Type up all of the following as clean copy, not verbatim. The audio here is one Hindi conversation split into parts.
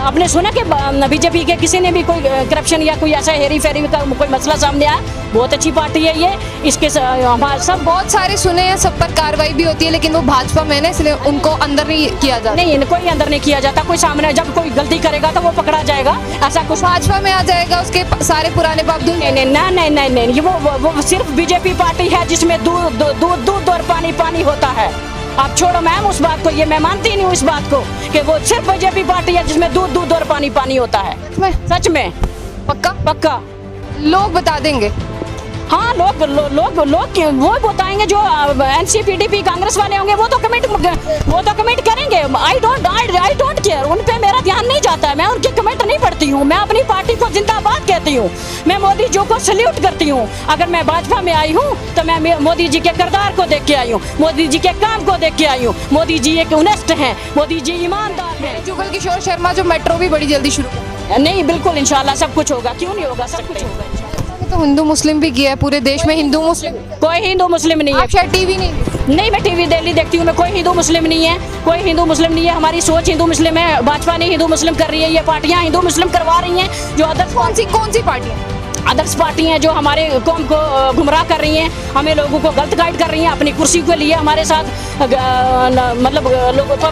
आपने सुना कि बीजेपी के किसी ने भी कोई करप्शन या कोई ऐसा हेरी फेरी का कोई मसला सामने आया? बहुत अच्छी पार्टी है ये। इसके हमारे सब बहुत सारे सुने हैं, सब पर कार्रवाई भी होती है, लेकिन वो भाजपा में है इसलिए उनको अंदर नहीं किया जाता। नहीं, इनको ही अंदर नहीं किया जाता। कोई सामने जब कोई गलती करेगा तो वो पकड़ा जाएगा, ऐसा कुछ भाजपा में आ जाएगा, उसके सारे पुराने बाप दूध। नहीं नहीं नहीं नहीं नहीं, ये वो सिर्फ बीजेपी पार्टी है जिसमें दूध और पानी पानी होता है। आप छोड़ो मैम उस बात को, ये मैं मानती नहीं हूँ इस बात को कि वो सिर्फ बीजेपी पार्टी है जिसमें दूध और पानी पानी होता है। सच में पक्का पक्का लोग बता देंगे। हाँ, लोग वो बताएंगे जो एनसीपीडीपी कांग्रेस वाले होंगे, वो तो कमेंट करेंगे। आई डोंट केयर, उन पे मेरा ध्यान नहीं जाता है, मैं उनकी कमेंट नहीं पढ़ती हूँ। मैं अपनी पार्टी को जिंदाबाद कहती हूँ, मैं मोदी जी को सल्यूट करती हूँ। अगर मैं भाजपा में आई हूँ तो मैं मोदी जी के किरदार को देख के आई हूँ, मोदी जी के काम को देख के आई हूँ। मोदी जी एक ऑनेस्ट हैं, मोदी जी ईमानदार हैं। जुगल किशोर शर्मा जो मेट्रो भी बड़ी जल्दी शुरू नहीं, बिल्कुल इंशाल्लाह सब कुछ होगा, क्यों नहीं होगा, सब कुछ होगा। तो हिंदू मुस्लिम भी किया है, पूरे देश में हिंदू मुस्लिम। कोई हिंदू मुस्लिम नहीं है। आप शायद टीवी नहीं मैं टीवी डेली देखती हूँ। मैं कोई हिंदू मुस्लिम नहीं है, कोई हिंदू मुस्लिम नहीं है। हमारी सोच हिंदू मुस्लिम है, भाजपा नहीं हिंदू मुस्लिम कर रही है। ये पार्टियां हिंदू मुस्लिम करवा रही हैं। जो अदर्स कौन सी पार्टियां? अदर्स पार्टी हैं जो हमारे कौम को गुमराह कर रही हैं, हमें लोगों को गलत गाइड कर रही हैं अपनी कुर्सी के लिए। हमारे साथ मतलब लोगों को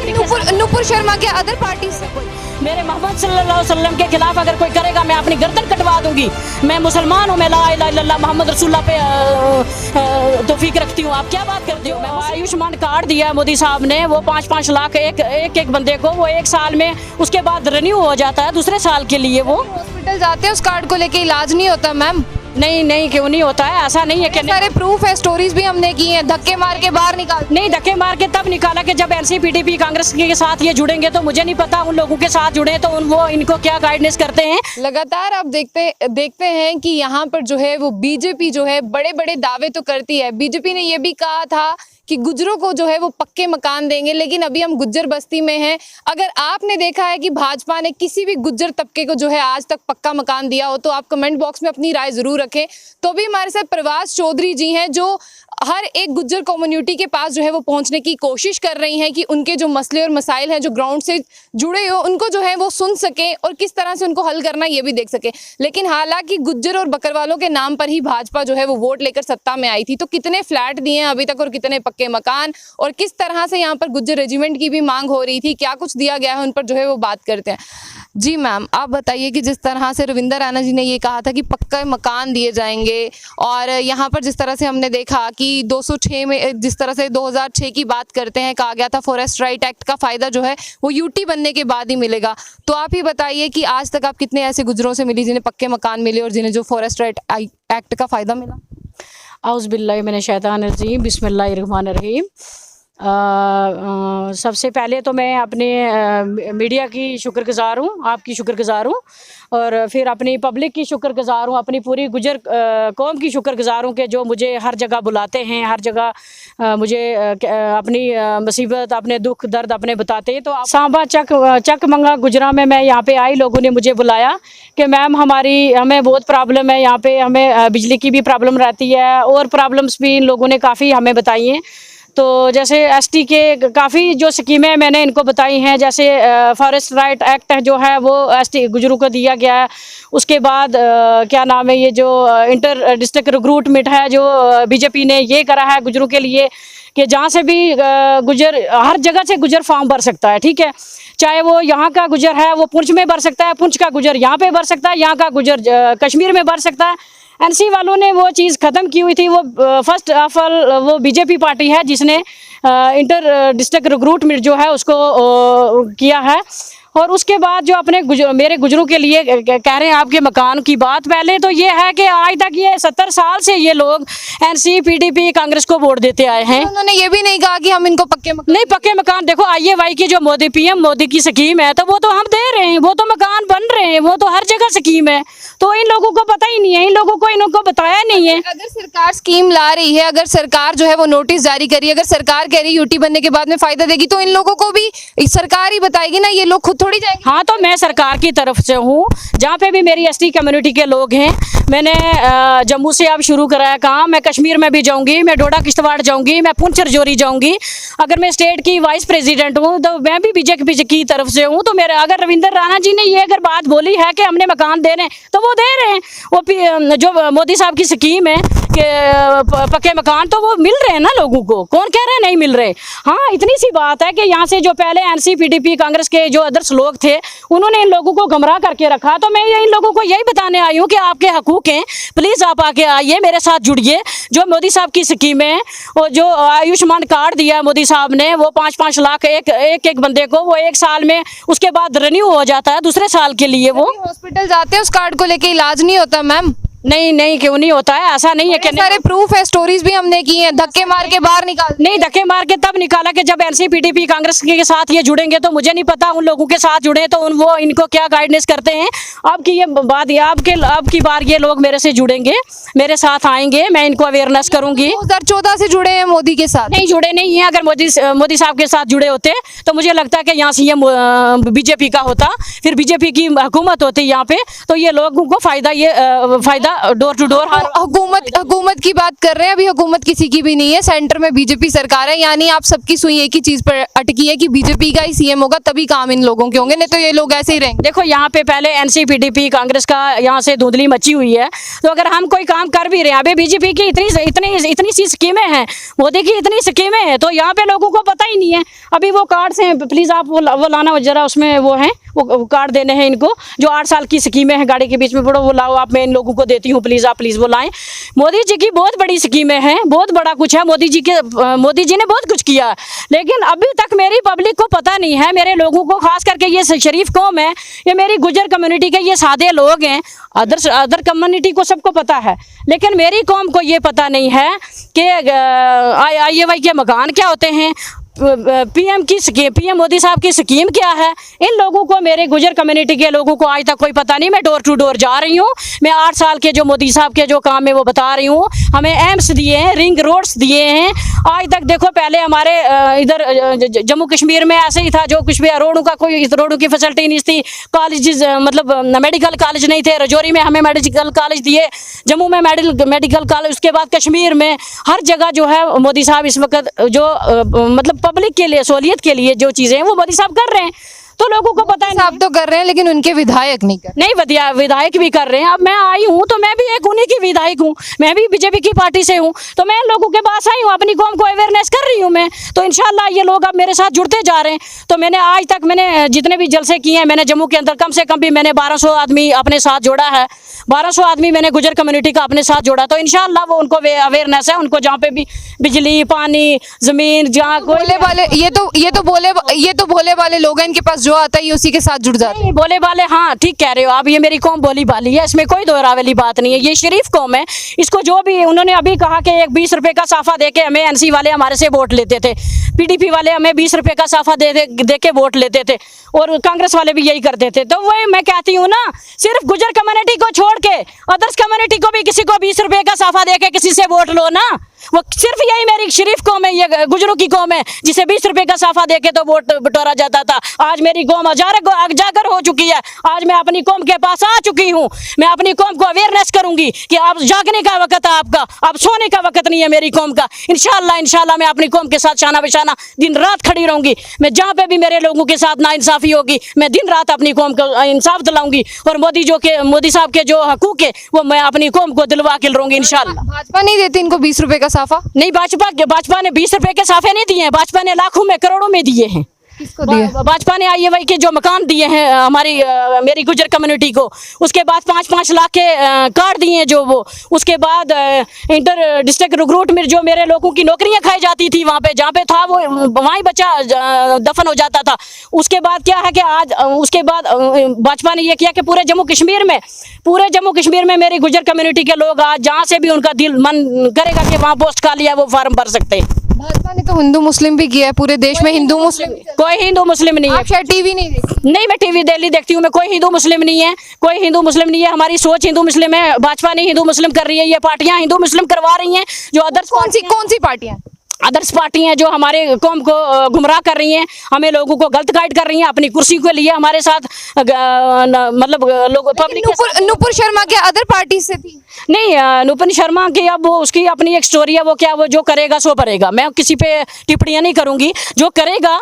नुपुर शर्मा के अदर पार्टी से कोई मेरे मोहम्मद सल्लल्लाहु अलैहि वसल्लम के खिलाफ अगर कोई करेगा मैं अपनी गर्दन कटवा दूंगी। मैं मुसलमान हूँ, मैं ला इलाहा इल्लल्लाह मोहम्मद रसूलुल्लाह पे तौफीक रखती हूँ। आप क्या बात करती हो? आयुष्मान कार्ड दिया मोदी साहब ने, वो 5-5 लाख एक बंदे को, वो 1 साल में, उसके बाद रिन्यू हो जाता है दूसरे साल के लिए। वो हॉस्पिटल जाते हैं, उस कार्ड को लेके इलाज नहीं होता मैम। नहीं, क्यों नहीं होता है? ऐसा नहीं है कि सारे प्रूफ है, स्टोरीज भी हमने की हैं। धक्के मार के बाहर निकाल नहीं, धक्के मार के तब निकाला कि जब एनसीपीडीपी कांग्रेस के साथ ये जुड़ेंगे। तो मुझे नहीं पता उन लोगों के साथ जुड़े तो वो इनको क्या गाइडेंस करते हैं। लगातार आप देखते हैं कि यहाँ पर जो है वो बीजेपी जो है बड़े बड़े दावे तो करती है। बीजेपी ने ये भी कहा था कि गुज्जरों को जो है वो पक्के मकान देंगे, लेकिन अभी हम गुज्जर बस्ती में हैं। अगर आपने देखा है कि भाजपा ने किसी भी गुज्जर तबके को जो है आज तक पक्का मकान दिया हो तो आप कमेंट बॉक्स में अपनी राय जरूर रखें। तो भी हमारे साथ प्रवास चौधरी जी हैं जो हर एक गुज्जर कम्युनिटी के पास जो है वो पहुंचने की कोशिश कर रही हैं कि उनके जो मसले और मसाइल हैं जो ग्राउंड से जुड़े हो उनको जो है वो सुन सकें और किस तरह से उनको हल करना ये भी देख सकें। लेकिन हालांकि गुज्जर और बकरवालों के नाम पर ही भाजपा जो है वो वोट लेकर सत्ता में आई थी, तो कितने फ्लैट दिए हैं अभी तक और कितने पक्के मकान और किस तरह से यहाँ पर गुज्जर रेजिमेंट की भी मांग हो रही थी, क्या कुछ दिया गया है, उन पर जो है वो बात करते हैं। जी मैम, आप बताइए कि जिस तरह से रविंदर रैना जी ने ये कहा था कि पक्का मकान दिए जाएंगे और यहाँ पर जिस तरह से हमने देखा कि 206 में जिस तरह से 2006 की बात करते हैं, कहा गया था फॉरेस्ट राइट एक्ट का फ़ायदा जो है वो यूटी बनने के बाद ही मिलेगा। तो आप ही बताइए कि आज तक आप कितने ऐसे गुजरों से मिली जिन्हें पक्के मकान मिले और जिन्हें जो फॉरेस्ट राइट एक्ट का फ़ायदा मिला? औज़ु बिल्लाहि मिनश शैतानिर रजीम, बिस्मिल्लाहिर रहमानिर रहीम। सबसे पहले तो मैं अपने मीडिया की शुक्रगुज़ार हूँ, आपकी शुक्रगुज़ार हूँ, और फिर अपनी पब्लिक की शुक्रगुज़ार हूँ, अपनी पूरी गुजर कौम की शुक्रगुज़ार हूँ कि जो मुझे हर जगह बुलाते हैं, हर जगह मुझे अपनी मुसीबत, अपने दुख दर्द अपने बताते हैं। तो सांबा चकमंगा गुजरा में मैं यहाँ पे आई, लोगों ने मुझे बुलाया कि मैम हमें बहुत प्रॉब्लम है यहाँ पे, हमें बिजली की भी प्रॉब्लम रहती है और प्रॉब्लम्स भी इन लोगों ने काफ़ी हमें बताई हैं। तो जैसे एसटी के काफ़ी जो स्कीमें मैंने इनको बताई हैं, जैसे फॉरेस्ट राइट एक्ट जो है वो एसटी गुजरों को दिया गया है। उसके बाद क्या नाम है, ये जो इंटर डिस्ट्रिक्ट रिक्रूटमेंट है जो बीजेपी ने ये करा है गुजरों के लिए कि जहाँ से भी गुजर, हर जगह से गुजर फॉर्म भर सकता है, ठीक है। चाहे वो यहाँ का गुजर है वो पुंछ में भर सकता है, पुंछ का गुजर यहाँ पे भर सकता है, यहाँ का गुजर कश्मीर में भर सकता है। एनसी वालों ने वो चीज़ ख़त्म की हुई थी। वो फर्स्ट ऑफ ऑल वो बीजेपी पार्टी है जिसने इंटर डिस्ट्रिक्ट रिक्रूटमेंट जो है उसको किया है। और उसके बाद जो अपने मेरे गुजरों के लिए कह रहे हैं आपके मकान की बात, पहले तो ये है कि आज तक ये 70 साल से ये लोग एनसीपीडीपी कांग्रेस को वोट देते आए हैं। उन्होंने ये भी नहीं कहा कि हम इनको पक्के मकान नहीं, पक्के मकान देखो IAY की जो पीएम मोदी की स्कीम है तो वो तो हम दे रहे हैं, वो तो मकान बन रहे हैं, वो तो हर जगह स्कीम है, तो इन लोगों को पता ही नहीं है, इन लोगों को इनको बताया नहीं है। अगर सरकार स्कीम ला रही है, अगर सरकार जो है वो नोटिस जारी करी, अगर सरकार कह रही है यूटी बनने के बाद में फायदा देगी, तो इन लोगों को भी सरकार ही बताएगी ना, ये लोग खुद थोड़ी जाएंगे। हाँ, तो मैं सरकार की तरफ से हूँ, जहाँ पे भी मेरी एसटी कम्युनिटी के लोग हैं, मैंने जम्मू से अब शुरू कराया काम, मैं कश्मीर में भी जाऊंगी, मैं डोडा किश्तवाड़ जाऊंगी, मैं पुंछ रजौरी जाऊंगी। अगर मैं स्टेट की वाइस प्रेसिडेंट हूँ तो मैं भी बीजेपी की तरफ से हूँ। तो मेरे अगर रविंदर राणा जी ने ये अगर बात बोली है कि हमने मकान दे रहे हैं, तो वो दे रहे हैं। वो जो मोदी साहब की स्कीम है कि पक्के मकान, तो वो मिल रहे हैं ना लोगों को, कौन कह रहे हैं नहीं मिल रहे। हाँ, इतनी सी बात है कि यहाँ से जो पहले एनसी पीडीपी कांग्रेस के जो अदर्स लोग थे, उन्होंने इन लोगों को गुमराह करके रखा। तो मैं इन लोगों को यही बताने आई हूँ कि आपके हकूक हैं, प्लीज आप आके आइए, मेरे साथ जुड़िए। जो मोदी साहब की स्कीम है, और जो आयुष्मान कार्ड दिया मोदी साहब ने, वो 5-5 लाख एक बंदे को, वो 1 साल में, उसके बाद रिन्यू हो जाता है दूसरे साल के लिए। वो हॉस्पिटल जाते हैं, उस कार्ड को लेके इलाज नहीं होता मैम। नहीं, क्यों नहीं होता है? ऐसा नहीं है कि सारे प्रूफ है, स्टोरीज भी हमने की हैं, धक्के मार के बाहर निकाल। नहीं, धक्के मार के तब निकाला कि जब एनसीपीडीपी कांग्रेस के साथ ये जुड़ेंगे। तो मुझे नहीं पता उन लोगों के साथ जुड़े तो वो इनको क्या गाइडेंस करते हैं। अब की ये बात, अब की बार ये लोग मेरे से जुड़ेंगे, मेरे साथ आएंगे, मैं इनको अवेयरनेस करूंगी। 2014 से जुड़े हैं मोदी के साथ? नहीं, जुड़े नहीं है। अगर मोदी साहब के साथ जुड़े होते तो मुझे लगता है कि यहाँ सीएम बीजेपी का होता, फिर बीजेपी की हुकूमत होती यहाँ पे, तो ये लोगों को फायदा डोर टू डोर। हुकूमत की बात कर रहे हैं, अभी हुकूमत किसी की भी नहीं है, सेंटर में बीजेपी सरकार है, यानी आप सबकी सुई एक ही चीज पर अटकी है कि बीजेपी का ही सीएम होगा, तभी काम इन लोगों के होंगे, नहीं तो ये लोग ऐसे ही रहेंगे। देखो, यहाँ पे पहले एनसीपीडीपी कांग्रेस का यहाँ से धुंधली मची हुई है, तो अगर हम कोई काम कर भी रहे हैं, अभी बीजेपी की इतनी सी स्कीमें हैं, मोदी की इतनी स्कीमें हैं, तो यहाँ पे लोगों को पता ही नहीं है। अभी वो कार्ड्स हैं, प्लीज आप वो लाना जरा, उसमें वो है, वो कार्ड देने हैं इनको, जो 8 साल की स्कीमें हैं, गाड़ी के बीच में पड़ो, वो लाओ आप, मैं इन लोगों को देती हूँ, प्लीज वो लाएं। मोदी जी की बहुत बड़ी स्कीमें हैं, बहुत बड़ा कुछ है, मोदी जी ने बहुत कुछ किया, लेकिन अभी तक मेरी पब्लिक को पता नहीं है, मेरे लोगों को, खास करके ये शरीफ कौम है, ये मेरी गुजर कम्युनिटी के ये सादे लोग हैं। अदर कम्युनिटी को सबको पता है, लेकिन मेरी कौम को ये पता नहीं है कि IAY के मकान क्या होते हैं, पीएम मोदी साहब की स्कीम क्या है। इन लोगों को, मेरे गुजर कम्युनिटी के लोगों को आज तक कोई पता नहीं। मैं डोर टू डोर जा रही हूँ, मैं 8 साल के जो मोदी साहब के जो काम है वो बता रही हूँ। हमें एम्स दिए हैं, रिंग रोड्स दिए हैं। आज तक देखो, पहले हमारे इधर जम्मू कश्मीर में ऐसे ही था, जो कुछ भी रोडों का कोई रोडों की फैसिलिटी नहीं थी, कॉलेज मतलब मेडिकल कॉलेज नहीं थे। रजौरी में हमें मेडिकल कॉलेज दिए, जम्मू में मेडिकल कॉलेज, उसके बाद कश्मीर में, हर जगह जो है मोदी साहब इस वक्त जो मतलब पब्लिक के लिए, सहूलियत के लिए जो चीजें हैं वो मोदी साहब कर रहे हैं। तो लोगों को पता है, साहब तो कर रहे हैं, लेकिन उनके विधायक नहीं कर नहीं, विधायक भी कर रहे हैं। अब मैं आई हूँ तो मैं भी एक उन्हीं की विधायक हूँ, मैं भी बीजेपी की पार्टी से हूँ, तो मैं इन लोगों के पास आई हूँ, अपनी कौम को अवेयरनेस कर रही हूँ मैं। तो इंशाल्लाह ये लोग अब मेरे साथ जुड़ते जा रहे हैं। तो मैंने आज तक जितने भी जलसे किए हैं, मैंने जम्मू के अंदर कम से कम भी मैंने 1200 आदमी अपने साथ जोड़ा है, 1200 आदमी मैंने गुजर कम्युनिटी का अपने साथ जोड़ा। तो इंशाल्लाह वो उनको अवेयरनेस है, उनको जहाँ पे भी बिजली, पानी, जमीन, जहाँ भोले वाले, ये तो भोले वाले लोग हैं, इनके पास जो आता है उसी के साथ जुड़ जाते हैं। बोले वाले, हाँ ठीक कह रहे हो आप, ये मेरी कौम बोली वाली है, इसमें कोई दोहरा वाली बात नहीं है। ये शरीफ कौम है, इसको जो भी उन्होंने अभी कहा कि एक 20 रुपए का साफा देके हमें एनसी वाले हमारे से वोट लेते थे, पीडीपी वाले हमें 20 रुपए का साफा दे के वोट लेते थे, और कांग्रेस वाले भी यही करते थे। तो वही मैं कहती हूँ ना, सिर्फ गुजर कम्युनिटी को छोड़ के अदर्स कम्युनिटी को भी किसी को 20 रुपए का साफा दे के किसी से वोट लो ना। वो सिर्फ यही मेरी शरीफ कौम है, ये गुजरों की कौम है, जिसे 20 रुपए का साफा देके तो वोट बटोरा जाता था। आज मेरी कौम जागर हो चुकी है। आज मैं अपनी कौम के पास आ चुकी हूँ। मैं अपनी कौम को अवेयरनेस करूंगी कि आप जागने का वक्त है आपका, अब सोने का वक्त नहीं है मेरी कौम का। इंशाल्लाह मैं अपनी कौम के साथ शाना बिशाना दिन रात खड़ी रहूंगी। मैं जहाँ पे भी मेरे लोगों के साथ नाइंसाफी होगी, मैं दिन रात अपनी कौम को इंसाफ दिलाऊंगी, और मोदी साहब के जो हकूक है वो मैं अपनी कौम को दिलवा के लूंगी इंशाल्लाह। भाजपा नहीं देती इनको 20 रुपए का साफा? नहीं, भाजपा ने 20 रुपए के साफे नहीं दिए हैं, भाजपा ने लाखों में, करोड़ों में दिए हैं। किसको दिए? भाजपा ने IAY के जो मकान दिए हैं मेरी गुजर कम्युनिटी को, उसके बाद 5-5 लाख के कार्ड दिए हैं जो वो, उसके बाद इंटर डिस्ट्रिक्ट रिक्रूट में जो मेरे लोगों की नौकरियां खाई जाती थी, वहाँ पे जहाँ पे था वो वहीं बच्चा दफन हो जाता था। उसके बाद क्या है कि आज उसके बाद भाजपा ने ये किया कि पूरे जम्मू कश्मीर में मेरी गुजर कम्युनिटी के लोग आज जहाँ से भी उनका दिल मन करेगा कि वहाँ पोस्ट खाली है, वो फॉर्म भर सकते हैं। भाजपा ने तो हिंदू मुस्लिम भी किया है, पूरे देश में हिंदू मुस्लिम। कोई हिंदू मुस्लिम नहीं है। आप शायद टीवी नहीं देखते। नहीं, मैं टीवी डेली देखती हूँ। मैं कोई हिंदू मुस्लिम नहीं है, कोई हिंदू मुस्लिम नहीं है। हमारी सोच हिंदू मुस्लिम है। भाजपा नहीं हिंदू मुस्लिम कर रही है, ये पार्टियां हिंदू मुस्लिम करवा रही हैं। जो अदर्स कौन सी पार्टियां? अदर्स पार्टी हैं जो हमारे कौम को गुमराह कर रही हैं, हमें लोगों को गलत गाइड कर रही हैं अपनी कुर्सी के लिए। हमारे साथ मतलब लोग पब्लिक नुपुर शर्मा क्या अदर पार्टी से थी? नहीं, नुपुर शर्मा की अब वो उसकी अपनी एक स्टोरी है। वो क्या, वो जो करेगा सो भरेगा। मैं किसी पे टिप्पणियां नहीं करूंगी। जो करेगा,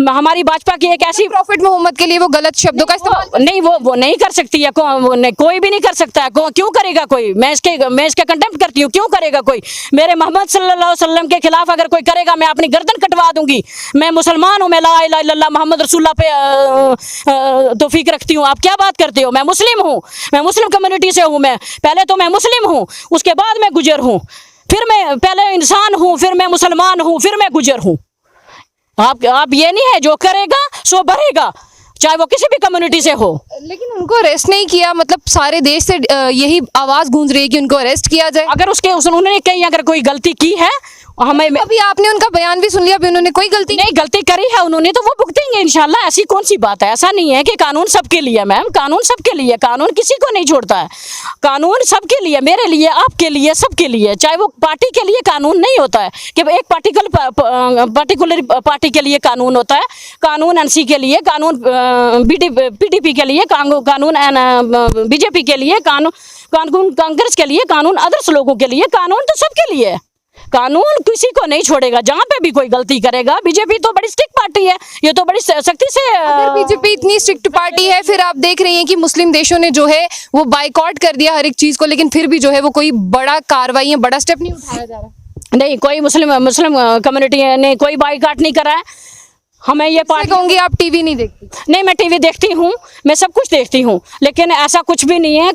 हमारी भाजपा की एक ऐसी प्रॉफिट मोहम्मद के लिए वो गलत शब्दों का इस्तेमाल नहीं, वो नहीं कर सकती है। कोई भी नहीं कर सकता है। क्यों करेगा कोई? मैं इसके कंटेम्प्ट करती हूँ। क्यों करेगा कोई? मेरे मोहम्मद सल्लल्लाहु अलैहि वसल्लम के खिलाफ अगर कोई करेगा, मैं अपनी गर्दन कटवा दूंगी। मैं मुसलमान हूँ, मैं ला इलाहा इल्लल्लाह मोहम्मद रसूलुल्लाह पे तौफीक रखती हूँ। आप क्या बात करते हो? मैं मुस्लिम हूँ, मैं मुस्लिम कम्युनिटी से हूँ। मैं पहले तो मैं मुस्लिम हूँ, उसके बाद मैं गुजर हूँ, फिर मैं पहले इंसान हूँ, फिर मैं मुसलमान हूँ, फिर मैं गुजर हूँ। आप ये नहीं है जो करेगा सो भरेगा, चाहे वो किसी भी कम्युनिटी से हो। लेकिन उनको अरेस्ट नहीं किया, मतलब सारे देश से यही आवाज गूंज रही है कि उनको अरेस्ट किया जाए। अगर उन्होंने कहीं अगर कोई गलती की है, हमें अभी आपने उनका बयान भी सुन लिया, अभी उन्होंने कोई गलती नहीं, गलती करी है उन्होंने तो वो भुगतेंगे इंशाल्लाह। ऐसी कौन सी बात है? ऐसा नहीं है कि कानून सबके लिए। मैम, कानून सबके लिए, कानून किसी को नहीं छोड़ता है। कानून सबके लिए, मेरे लिए, आपके लिए, सबके लिए। चाहे वो पार्टी के लिए कानून नहीं होता है कि एक पार्टिकुलर पार्टी के लिए कानून होता है। कानून एनसी के लिए, कानून पीडीपी के लिए, कानून बीजेपी के लिए, कानून कांग्रेस के लिए, कानून अदर्स लोगों के लिए। कानून तो सबके लिए है। कानून किसी को नहीं छोड़ेगा। जहाँ पे भी कोई गलती करेगा, बीजेपी तो बड़ी स्ट्रिक्ट पार्टी है, ये तो बड़ी सख्ती से। अगर बीजेपी इतनी स्ट्रिक्ट पार्टी है, फिर आप देख रही हैं कि मुस्लिम देशों ने जो है वो बाइकआउट कर दिया हर एक चीज को, लेकिन फिर भी जो है वो कोई बड़ा कार्रवाई या बड़ा स्टेप नहीं उठाया जा रहा। नहीं, कोई मुस्लिम कम्युनिटी ने कोई बाइकआउट नहीं करा है। हमें ये पार्टी कहूंगी आप टीवी नहीं देखती? नहीं, मैं टीवी देखती हूँ, मैं सब कुछ देखती हूँ, लेकिन ऐसा कुछ भी नहीं है।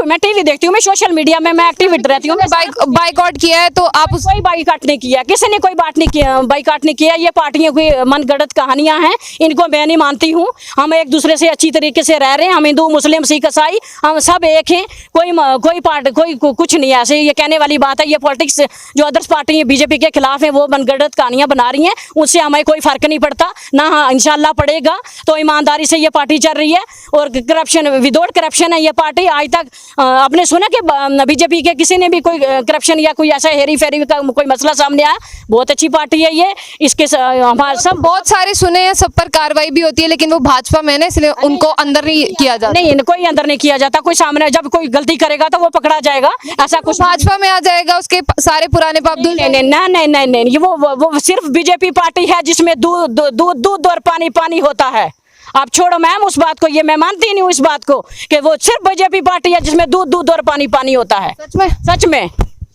मैं टीवी देखती हूँ, मैं सोशल मीडिया में मैं एक्टिव रहती हूँ। बाइकआउट किया है तो आप कोई बाइकआउट नहीं किया, किसी ने कोई बाइकआउट नहीं किया। ये पार्टियों की मनगढ़ंत कहानियां हैं, इनको मैं नहीं मानती हूँ। हम एक दूसरे से अच्छी तरीके से रह रहे हैं। हम हिंदू, मुस्लिम, सिख, ईसाई, हम सब एक हैं। कोई कुछ नहीं है। ऐसे ये कहने वाली बात है। ये पॉलिटिक्स जो अदर्स पार्टी बीजेपी के खिलाफ है, वो मनगढ़ंत कहानियां बना रही हैं, उससे हमें कोई फर्क नहीं पड़ता ना। हाँ, इंशाल्लाह पड़ेगा। तो ईमानदारी से ये पार्टी चल रही है और करप्शन, विदाउट करप्शन है ये पार्टी। आज तक आपने सुना कि बीजेपी के किसी ने भी कोई करप्शन या कोई ऐसा हेरी फेरी का कोई मसला सामने आया? बहुत अच्छी पार्टी है ये। इसके हमारे सब बहुत सारे सुने हैं, सब पर कार्रवाई भी होती है, लेकिन वो भाजपा में ना, इसलिए उनको अंदर नहीं किया जाता। नहीं, कोई अंदर नहीं किया जाता। कोई सामने जब कोई गलती करेगा तो वो पकड़ा जाएगा, ऐसा कुछ भाजपा में आ जाएगा, उसके सारे पुराने पाप धुल जाएंगे। नहीं, वो सिर्फ बीजेपी पार्टी है जिसमें दूध और पानी होता है। आप छोड़ो मैम उस बात को, ये मैं मानती नहीं हूँ इस बात को कि वो सिर्फ बीजेपी पार्टी है जिसमें दूध और पानी होता है। सच में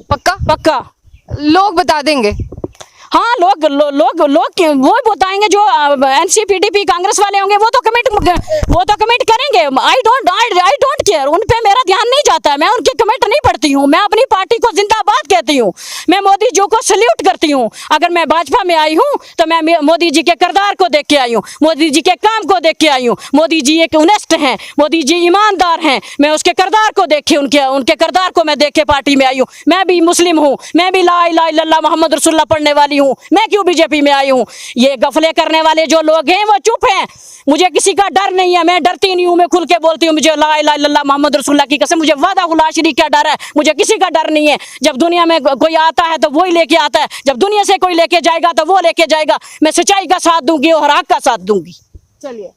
पक्का लोग बता देंगे। हाँ, लोग वो बताएंगे जो एनसीपीडीपी कांग्रेस वाले होंगे, वो तो कमेंट करेंगे। आई डोंट केयर, उन पे मेरा ध्यान नहीं जाता है। मैं उनके कमेंट नहीं पढ़ती हूँ। मैं अपनी पार्टी को जिंदाबाद कहती हूँ। मैं मोदी जी को सल्यूट करती हूँ। अगर मैं भाजपा में आई हूँ तो मैं मोदी जी के किरदार को देख के आई हूँ, मोदी जी के काम को देख के आई हूँ। मोदी जी एक ऑनेस्ट हैं, मोदी जी ईमानदार हैं। मैं उसके किरदार को देख के उनके किरदार को मैं देख के पार्टी में आई हूँ। मैं भी मुस्लिम हूँ, मैं भी ला इलाहा इल्लल्लाह मोहम्मद रसूलुल्लाह पढ़ने वाली हूँ। मैं क्यों बीजेपी में आई हूँ? ये गफले करने वाले जो लोग हैं वो चुप हैं। मुझे किसी का डर नहीं है, मैं डरती नहीं हूँ। मैं खुल के बोलती हूँ, मुझे ला इलाहा इल्लल्लाह मोहम्मद रसूलुल्लाह की कसम, मुझे वादा खुदा शरीक का डर है। मुझे किसी का डर नहीं है। जब दुनिया में कोई आता है तो वही लेके आता है, जब दुनिया से कोई लेके जाएगा तो वो लेके जाएगा। मैं सच्चाई का साथ दूंगी और हक का साथ दूंगी। चलिए,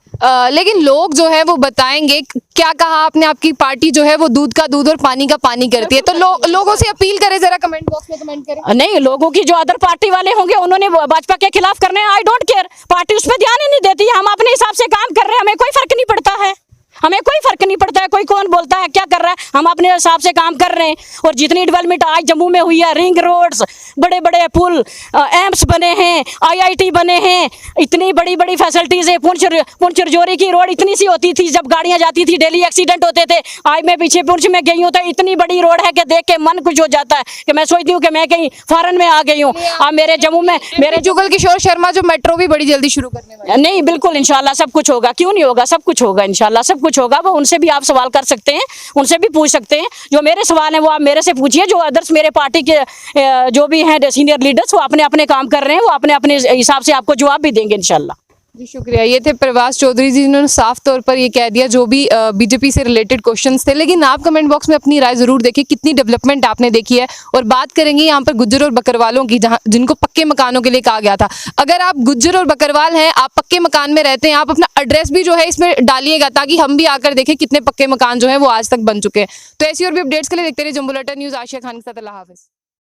लेकिन लोग जो है वो बताएंगे। क्या कहा आपने, आपकी पार्टी जो है वो दूध का दूध और पानी का पानी करती है, तो लोगों से अपील करें, जरा कमेंट बॉक्स में कमेंट करें। नहीं, लोगों की जो अदर पार्टी वाले होंगे उन्होंने भाजपा के खिलाफ करने, आई डोंट केयर। पार्टी उस पर ध्यान ही नहीं देती है। हम अपने हिसाब से काम कर रहे हैं, हमें कोई फर्क नहीं पड़ता है। हमें कोई फर्क नहीं पड़ता है कोई कौन बोलता है क्या कर रहा है। हम अपने हिसाब से काम कर रहे हैं। और जितनी डेवलपमेंट आज जम्मू में हुई है, रिंग रोड्स, बड़े बड़े पुल, एम्स बने हैं, IIT बने हैं, इतनी बड़ी बड़ी फैसिलिटीज है। पुंछ रजौरी की रोड इतनी सी होती थी, जब गाड़ियां जाती थी डेली एक्सीडेंट होते थे। आज मैं पीछे पुंछ में गई हूँ तो इतनी बड़ी रोड है कि देख के मन खुश हो जाता है कि मैं सोचती हूँ कि मैं कहीं फॉरेन में आ गई हूँ। अब मेरे जम्मू में मेरे जुगल किशोर शर्मा जो मेट्रो भी बड़ी जल्दी शुरू करने वाले। नहीं, बिल्कुल इंशाल्लाह सब कुछ होगा। क्यों नहीं होगा? सब कुछ होगा इंशाल्लाह, सब कुछ होगा वो उनसे भी आप सवाल कर सकते हैं, उनसे भी पूछ सकते हैं। जो मेरे सवाल हैं वो आप मेरे से पूछिए, जो अदर्स मेरे पार्टी के जो भी हैं सीनियर लीडर्स वो अपने अपने काम कर रहे हैं, वो अपने अपने हिसाब से आपको जवाब भी देंगे इंशाल्लाह। जी शुक्रिया। ये थे प्रवास चौधरी जी, जिन्होंने साफ तौर पर ये कह दिया जो भी बीजेपी से रिलेटेड क्वेश्चंस थे। लेकिन आप कमेंट बॉक्स में अपनी राय जरूर देखिए, कितनी डेवलपमेंट आपने देखी है। और बात करेंगे यहाँ पर गुज्जर और बकरवालों की, जहाँ जिनको पक्के मकानों के लिए कहा गया था। अगर आप गुज्जर और बकरवाल हैं, आप पक्के मकान में रहते हैं, आप अपना एड्रेस भी जो है इसमें डालिएगा, ताकि हम भी आकर देखें कितने पक्के मकान जो है वो आज तक बन चुके हैं। तो ऐसी और भी अपडेट्स के लिए देखते रहिए जंबू बुलेटिन न्यूज़। आशिया खान के साथ, अल्लाह हाफिज़।